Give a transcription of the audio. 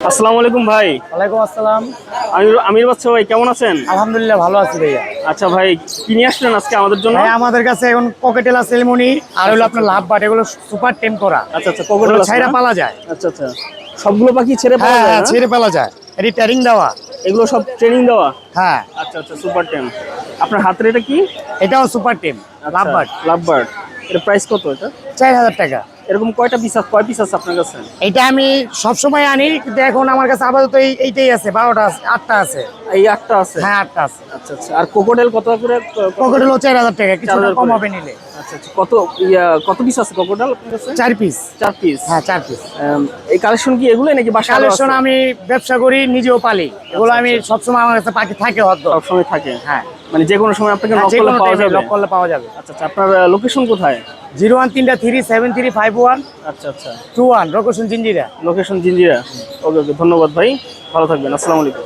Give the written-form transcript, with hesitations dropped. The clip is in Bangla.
আসসালামু আলাইকুম ভাই। ওয়ালাইকুম আসসালাম। আমির বাচ্চা ভাই, কেমন আছেন? আলহামদুলিল্লাহ ভালো আছি ভাইয়া। আচ্ছা ভাই, কি নিয়ে আসলেন আজকে আমাদের জন্য? ভাই আমাদের কাছে এখন ককেটেলা সেলমনি আর হলো আপনার লাভ বাট, এগুলো সুপার টেম করা। আচ্ছা আচ্ছা, কোকোডেল আছে ছাইরা না? পালা যায়। আচ্ছা আচ্ছা, সবগুলো পাখি ছেড়ে পাওয়া হ্যাঁ যায় হ্যাঁ, না? ছেড়ে পালা যায়, এটি ট্যারিং দেওয়া। এগুলো সব ট্রেনিং দেওয়া? হ্যাঁ, আচ্ছা আচ্ছা, সুপার টেম। আপনার হাতের এটা কি? এটাও সুপার টেম লাভ বাট। Love bird. এর প্রাইস কত এটা? 4000 টাকা। এরকম কয় পিস আছে আপনার কাছে? এটা আমি সবসময় আনি, কিন্তু এখন আমার কাছে আপাতত এইটাই আছে, 12টা আছে, 8টা আছে। এই 8টা আছে? হ্যাঁ 8টা আছে। আচ্ছা আচ্ছা, আর কোকোডেল কত করে? ককেটেল 4000 টাকা, কিছুটা 4000 কম করে? হবে নিলে। আচ্ছা আচ্ছা, কত পিস আছে কোকোডেল আপনার কাছে? 4 পিস। 4 পিস? হ্যাঁ 4 পিস। এই কালেকশন কি এগুলো নাকি বাসায় আরো কালেকশন আছে? আমি ব্যবসা করি, নিজেও পালি, এগুলো আমি আচ্ছা। সবসময় আমার কাছে পাখি থাকে হদ্দ। সব সময় থাকে? হ্যাঁ, মানে যে কোনো সময় আপনাকে নক যে করলে কোনো পাওয়া টাইমে যাবে? লক করলে পাওয়া যাবে। আচ্ছা আচ্ছা, আপনার লোকেশন কোথায়? 01337351221 আচ্ছা আচ্ছা, লোকেশন জিঞ্জিরা। লোকেশন জিঞ্জিরা। ওকে ওকে, ধন্যবাদ ভাই, ভালো থাকবেন, আসসালামু আলাইকুম।